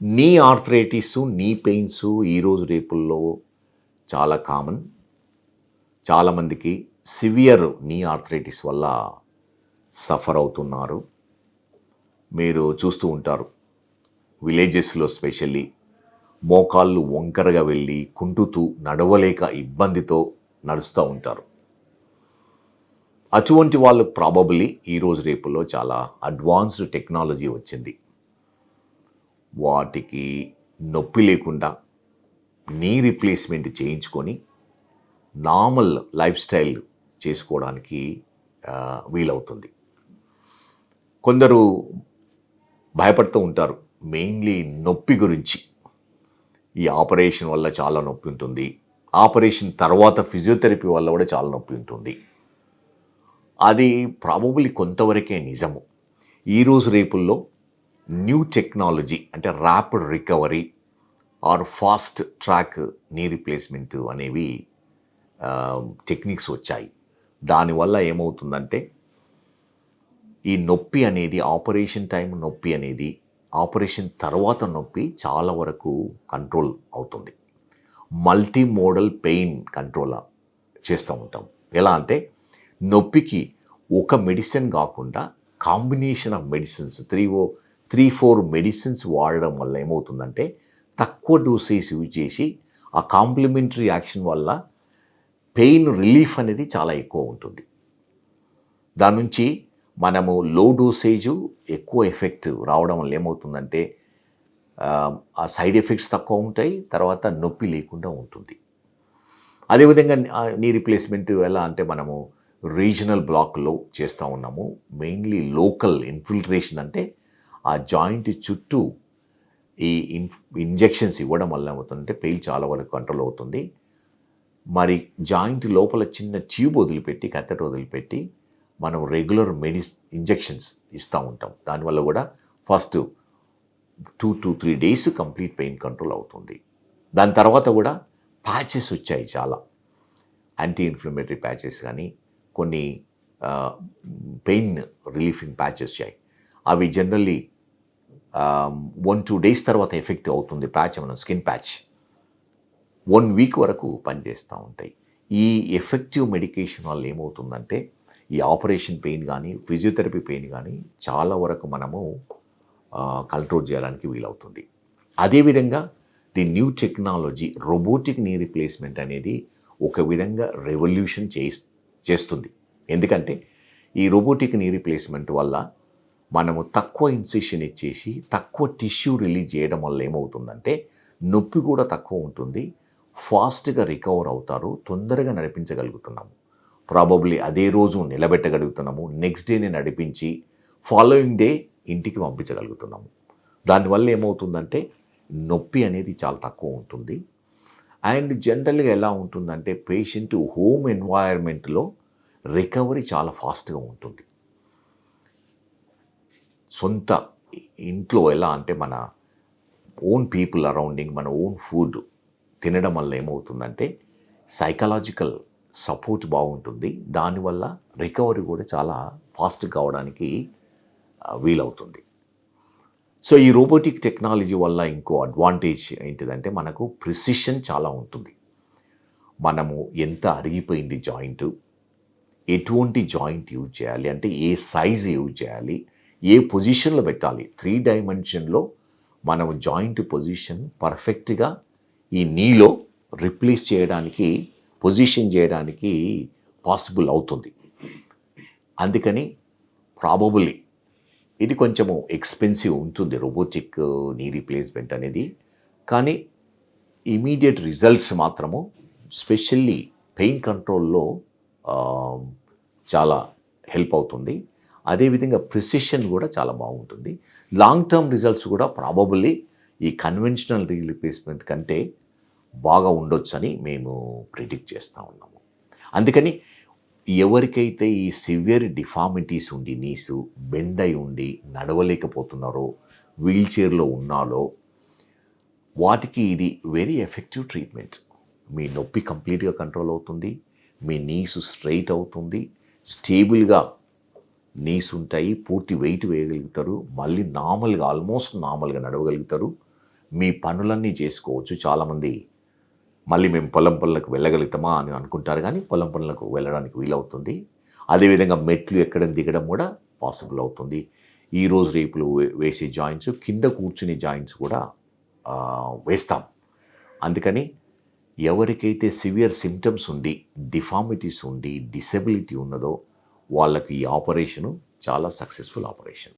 నీ ఆర్థరైటిస్, నీ పెయిన్స్ ఈరోజు రేపుల్లో చాలా కామన్. చాలామందికి సివియర్ నీ ఆర్థరైటిస్ వల్ల సఫర్ అవుతున్నారు. మీరు చూస్తూ ఉంటారు. విలేజెస్‌లో స్పెషల్లీ మోకాళ్ళు వంకరగా వెళ్ళి, కుంటుతూ నడవలేక ఇబ్బందితో నడుస్తా ఉంటారు. అటువంటి వాళ్ళు ప్రాబబ్లీ ఈరోజు రేపుల్లో చాలా అడ్వాన్స్డ్ టెక్నాలజీ వచ్చింది. వాటికి నొప్పి లేకుండా నీ రీప్లేస్‌మెంట్ చేయించుకొని నార్మల్ లైఫ్ స్టైల్ చేసుకోవడానికి వీలవుతుంది. కొందరు భయపడుతూ ఉంటారు. మెయిన్‌లీ నొప్పి గురించి. ఈ ఆపరేషన్ వల్ల చాలా నొప్పి ఉంటుంది. ఆపరేషన్ తర్వాత ఫిజియోథెరపీ వల్ల కూడా చాలా నొప్పి ఉంటుంది. అది ప్రాబబుల్లీ కొంతవరకే నిజము. ఈరోజు రేపుల్లో న్యూ టెక్నాలజీ అంటే rapid recovery or fast track knee replacement అనేవి టెక్నిక్స్ వచ్చాయి. దానివల్ల ఏమవుతుందంటే ఈ నొప్పి అనేది ఆపరేషన్ టైం నొప్పి అనేది ఆపరేషన్ తర్వాత నొప్పి చాలా వరకు కంట్రోల్ అవుతుంది. మల్టీ మోడల్ పెయిన్ కంట్రోల్ చేస్తూ ఉంటాం. ఎలా అంటే నొప్పికి ఒక మెడిసిన్ కాకుండా కాంబినేషన్ ఆఫ్ మెడిసిన్స్ 3-4 మెడిసిన్స్ వాడడం వల్ల ఏమవుతుందంటే తక్కువ డోసేజ్ యూజ్ చేసి ఆ కాంప్లిమెంటరీ యాక్షన్ వల్ల పెయిన్ రిలీఫ్ అనేది చాలా ఎక్కువ ఉంటుంది. దాని నుంచి మనము లో డోసేజు ఎక్కువ ఎఫెక్ట్ రావడం వల్ల ఏమవుతుందంటే ఆ సైడ్ ఎఫెక్ట్స్ తక్కువ ఉంటాయి. తర్వాత నొప్పి లేకుండా ఉంటుంది. అదేవిధంగా నీ రీప్లేస్మెంట్ ఎలా అంటే మనము రీజనల్ బ్లాక్‌లో చేస్తూ ఉన్నాము. మెయిన్‌లీ లోకల్ ఇన్ఫిల్ట్రేషన్ అంటే ఆ జాయింట్ చుట్టూ ఈ ఇంజెక్షన్స్ ఇవ్వడం వల్ల ఏమవుతుందంటే పెయిన్ చాలా వరకు కంట్రోల్ అవుతుంది. మరి జాయింట్ లోపల చిన్న ట్యూబ్ వదిలిపెట్టి, కత్తెర వదిలిపెట్టి మనం రెగ్యులర్ ఇంజెక్షన్స్ ఇస్తూ ఉంటాం. దానివల్ల కూడా first 2-3 days complete pain control అవుతుంది. దాని తర్వాత కూడా ప్యాచెస్ వచ్చాయి చాలా. యాంటీ ఇన్ఫ్లమేటరీ ప్యాచెస్ కానీ కొన్ని పెయిన్ రిలీఫింగ్ ప్యాచెస్ వచ్చాయి. అవి జనరల్లీ 1-2 డేస్ తర్వాత ఎఫెక్ట్ అవుతుంది ప్యాచ్. మనం స్కిన్ ప్యాచ్ 1 వీక్ వరకు పనిచేస్తూ ఉంటాయి. ఈ ఎఫెక్టివ్ మెడికేషన్ వల్ల ఏమవుతుందంటే ఈ ఆపరేషన్ పెయిన్ కానీ ఫిజియోథెరపీ పెయిన్ కానీ చాలా వరకు మనము కంట్రోల్ చేయడానికి వీలవుతుంది. అదేవిధంగా the new technology robotic knee replacement అనేది ఒక విధంగా రెవల్యూషన్ చేస్తుంది. ఎందుకంటే ఈ రోబోటిక్ నీ రీప్లేస్మెంట్ వల్ల మనము తక్కువ ఇన్సిషన్ ఇచ్చేసి తక్కువ టిష్యూ రిలీజ్ చేయడం వల్ల ఏమవుతుందంటే నొప్పి కూడా తక్కువ ఉంటుంది. ఫాస్ట్గా రికవర్ అవుతారు. తొందరగా నడిపించగలుగుతున్నాము. ప్రాబబ్లీ అదే రోజు నిలబెట్టగలుగుతున్నాము. నెక్స్ట్ డేనే నడిపించి ఫాలోయింగ్ డే ఇంటికి పంపించగలుగుతున్నాము. దానివల్ల ఏమవుతుందంటే నొప్పి అనేది చాలా తక్కువ ఉంటుంది. అండ్ జనరల్గా ఎలా ఉంటుందంటే పేషెంట్ హోమ్ ఎన్వైర్న్మెంట్లో రికవరీ చాలా ఫాస్ట్గా ఉంటుంది. సొంత ఇంట్లో ఎలా అంటే మన ఓన్ పీపుల్ అరౌండింగ్ మన ఓన్ ఫుడ్ తినడం వల్ల ఏమవుతుందంటే సైకలాజికల్ సపోర్ట్ బాగుంటుంది. దానివల్ల రికవరీ కూడా చాలా ఫాస్ట్ కావడానికి వీలవుతుంది. సో ఈ రోబోటిక్ టెక్నాలజీ వల్ల ఇంకో అడ్వాంటేజ్ ఏంటిదంటే మనకు ప్రిసిషన్ చాలా ఉంటుంది. మనము ఎంత అరిగిపోయింది జాయింట్, ఎటువంటి జాయింట్ యూజ్ చేయాలి అంటే ఏ సైజ్ యూజ్ చేయాలి, ఏ పొజిషన్లో పెట్టాలి, 3 డైమెన్షన్లో మనం జాయింట్ పొజిషన్ పర్ఫెక్ట్గా ఈ నీలో రిప్లేస్ చేయడానికి పొజిషన్ చేయడానికి పాసిబుల్ అవుతుంది. అందుకని ప్రాబబుల్లీ ఇది కొంచెము ఎక్స్పెన్సివ్ ఉంటుంది రోబోటిక్ నీ రీప్లేస్మెంట్ అనేది. కానీ ఇమీడియట్ రిజల్ట్స్ మాత్రము స్పెషల్లీ పెయిన్ కంట్రోల్లో చాలా హెల్ప్ అవుతుంది. అదేవిధంగా ప్రిసిషన్ కూడా చాలా బాగుంటుంది. లాంగ్ టర్మ్ రిజల్ట్స్ కూడా ప్రాబబుల్లీ ఈ కన్వెన్షనల్ నీ రీప్లేస్మెంట్ కంటే బాగా ఉండొచ్చని మేము ప్రిడిక్ట్ చేస్తూ ఉన్నాము. అందుకని ఎవరికైతే ఈ సివియర్ డిఫార్మిటీస్ ఉండి నీసు బెండ్ అయి ఉండి నడవలేకపోతున్నారో, వీల్ చైర్లో ఉన్నారో వాటికి ఇది వెరీ ఎఫెక్టివ్ ట్రీట్మెంట్. మీ నొప్పి కంప్లీట్గా కంట్రోల్ అవుతుంది. మీ నీసు స్ట్రైట్ అవుతుంది. స్టేబుల్గా నీస్ ఉంటాయి. పూర్తి వెయిట్ వేయగలుగుతారు. మళ్ళీ నార్మల్గా ఆల్మోస్ట్ నార్మల్గా నడవగలుగుతారు. మీ పనులన్నీ చేసుకోవచ్చు. చాలామంది మళ్ళీ మేము పొలం పనులకు వెళ్ళగలుగుతామా అని అనుకుంటారు, కానీ పొలం పనులకు వెళ్ళడానికి వీలవుతుంది. అదేవిధంగా మెట్లు ఎక్కడం దిగడం కూడా పాసిబుల్ అవుతుంది. ఈరోజు రేపులు వేసే జాయింట్స్, కింద కూర్చునే జాయింట్స్ కూడా వేస్తాం. అందుకని ఎవరికైతే సివియర్ సిమ్టమ్స్ ఉండి, డిఫార్మిటీస్ ఉండి, డిసెబిలిటీ ఉన్నదో వాళ్ళకి ఈ ఆపరేషను చాలా సక్సెస్ఫుల్ ఆపరేషన్.